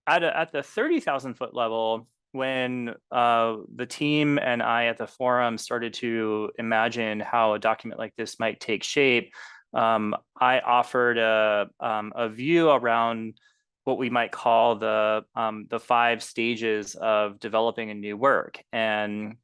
at the 30,000 foot level, when the team and I at the forum started to imagine how a document like this might take shape, I offered a view around what we might call the 5 stages of developing a new work. And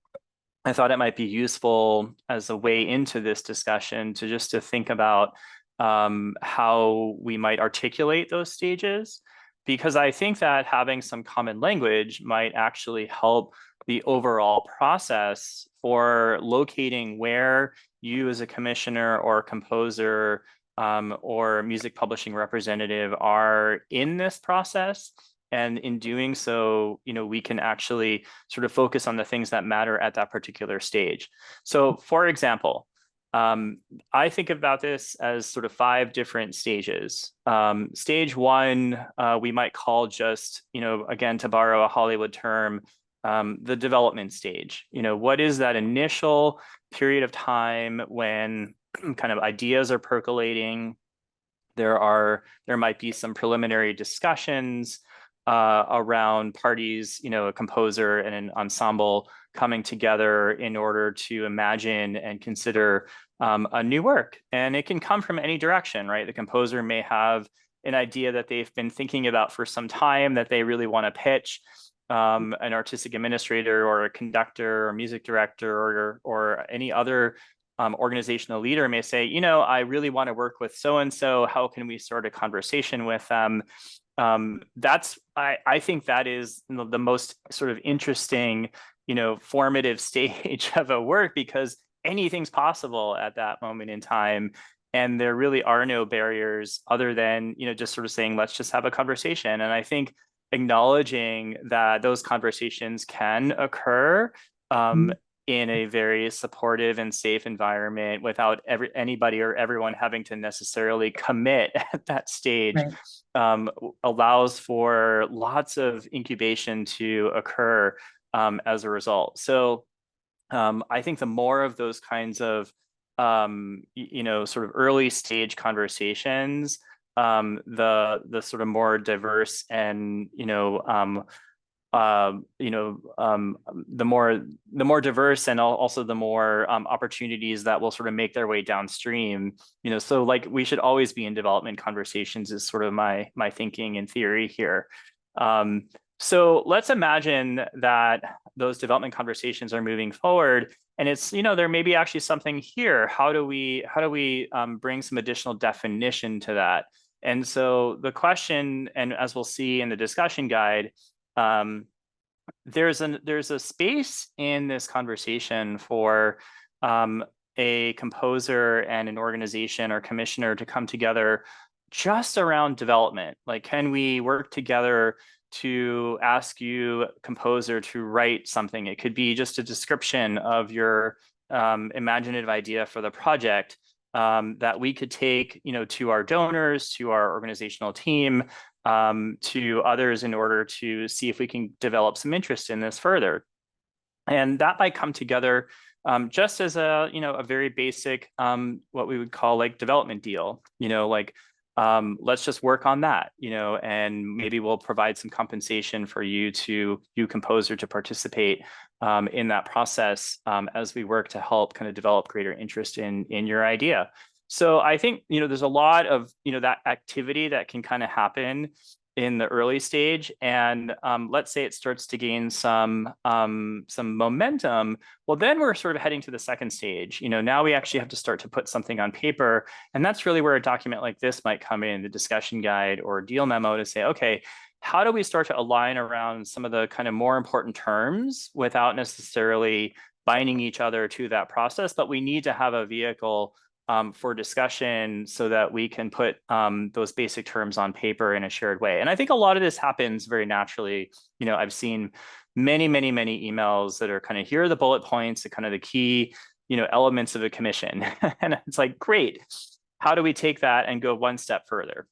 I thought it might be useful as a way into this discussion to just to think about how we might articulate those stages, because I think that having some common language might actually help the overall process for locating where you as a commissioner or composer or music publishing representative are in this process. And in doing so, we can actually sort of focus on the things that matter at that particular stage. So for example, I think about this as sort of 5 different stages. Stage 1, we might call just, again, to borrow a Hollywood term, the development stage. What is that initial period of time when kind of ideas are percolating? There might be some preliminary discussions around parties, a composer and an ensemble coming together in order to imagine and consider a new work. And it can come from any direction, right? The composer may have an idea that they've been thinking about for some time that they really want to pitch. An artistic administrator or a conductor or music director or any other organizational leader may say, I really want to work with so-and-so. How can we start a conversation with them? I think that is the most sort of interesting, formative stage of a work, because anything's possible at that moment in time. And there really are no barriers other than, just sort of saying, let's just have a conversation. And I think acknowledging that those conversations can occur in a very supportive and safe environment without anybody or everyone having to necessarily commit at that stage, right, allows for lots of incubation to occur as a result. So I think the more of those kinds of, sort of early stage conversations, the sort of more diverse and, the more diverse and also the more opportunities that will sort of make their way downstream. So like we should always be in development conversations is sort of my thinking and theory here. So let's imagine that those development conversations are moving forward, and it's, there may be actually something here. How do we bring some additional definition to that? And so the question, and as we'll see in the discussion guide, there's a space in this conversation for a composer and an organization or commissioner to come together just around development. Like, can we work together to ask you, composer, to write something? It could be just a description of your imaginative idea for the project that we could take, to our donors, to our organizational team, to others, in order to see if we can develop some interest in this further. And that might come together just as a very basic, what we would call like development deal, let's just work on that, and maybe we'll provide some compensation for you composer, to participate in that process as we work to help kind of develop greater interest in your idea. So I think, there's a lot of, that activity that can kind of happen in the early stage. And let's say it starts to gain some momentum. Well, then we're sort of heading to the second stage. Now we actually have to start to put something on paper. And that's really where a document like this might come in, the discussion guide or deal memo, to say, okay, how do we start to align around some of the kind of more important terms without necessarily binding each other to that process? But we need to have a vehicle for discussion so that we can put those basic terms on paper in a shared way. And I think a lot of this happens very naturally. I've seen many, many, many emails that are kind of, here are the bullet points, the kind of the key, elements of a commission. And it's like, great. How do we take that and go one step further?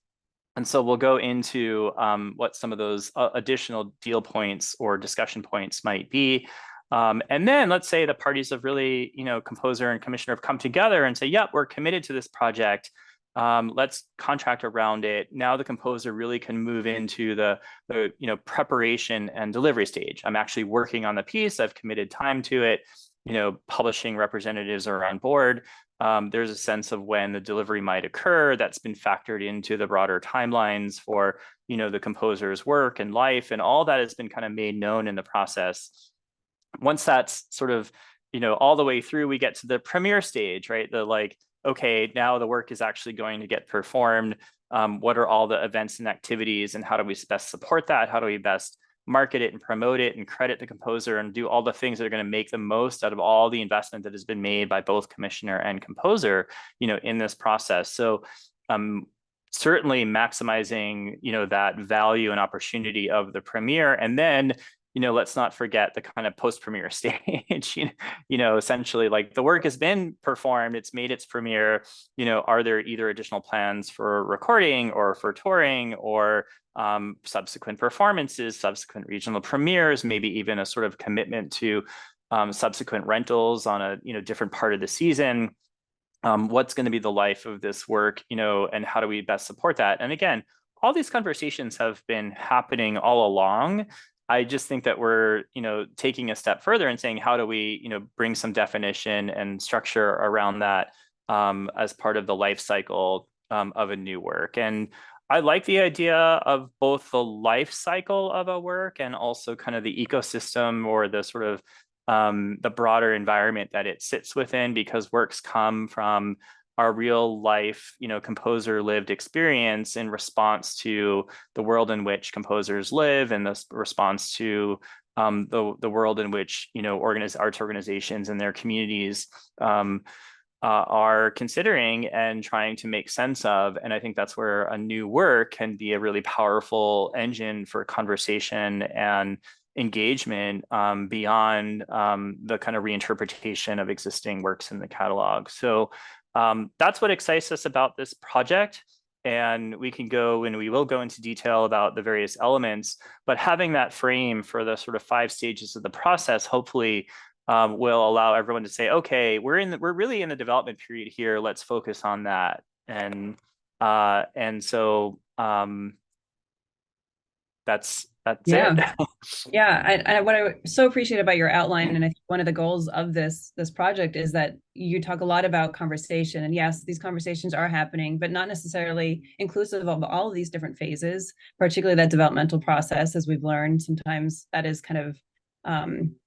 And so we'll go into what some of those additional deal points or discussion points might be. And then let's say the parties have really, composer and commissioner have come together and say, yep, we're committed to this project. Let's contract around it. Now the composer really can move into the preparation and delivery stage. I'm actually working on the piece. I've committed time to it. Publishing representatives are on board. There's a sense of when the delivery might occur that's been factored into the broader timelines for the composer's work and life, and all that has been kind of made known in the process. Once that's sort of all the way through, we get to the premiere stage, right? Okay, now the work is actually going to get performed. What are all the events and activities, and how do we best support that? How do we best market it and promote it and credit the composer and do all the things that are going to make the most out of all the investment that has been made by both commissioner and composer, in this process. So certainly maximizing, that value and opportunity of the premiere. And then let's not forget the kind of post-premiere stage. Essentially, like, the work has been performed, it's made its premiere. Are there either additional plans for recording or for touring, or subsequent performances, subsequent regional premieres, maybe even a sort of commitment to subsequent rentals on a different part of the season? What's going to be the life of this work, and how do we best support that? And again, all these conversations have been happening all along. I just think that we're, taking a step further and saying, how do we, bring some definition and structure around that as part of the life cycle of a new work? And I like the idea of both the life cycle of a work and also kind of the ecosystem, or the sort of the broader environment that it sits within, because works come from our real life, composer lived experience in response to the world in which composers live, and the response to the world in which, arts organizations and their communities are considering and trying to make sense of. And I think that's where a new work can be a really powerful engine for conversation and engagement beyond the kind of reinterpretation of existing works in the catalog. So that's what excites us about this project. And we will go into detail about the various elements, but having that frame for the sort of 5 stages of the process, hopefully will allow everyone to say, okay, we're really in the development period here. Let's focus on that. And so that's Yeah. it. Yeah, what I so appreciate about your outline, and I think one of the goals of this project, is that you talk a lot about conversation. And yes, these conversations are happening, but not necessarily inclusive of all of these different phases, particularly that developmental process. As we've learned, sometimes that is kind of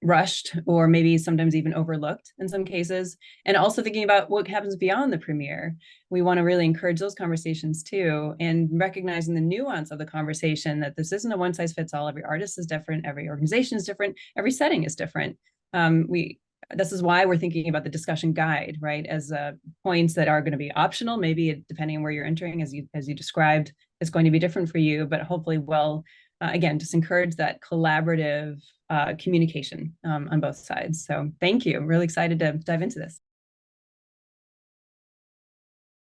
rushed, or maybe sometimes even overlooked in some cases. And also thinking about what happens beyond the premiere. We want to really encourage those conversations too, and recognizing the nuance of the conversation, that this isn't a one size fits all. Every artist is different, every organization is different, every setting is different. This is why we're thinking about the discussion guide, right, as points that are going to be optional, maybe depending on where you're entering, as you described, it's going to be different for you, but hopefully again, just encourage that collaborative communication on both sides. So thank you. I'm really excited to dive into this.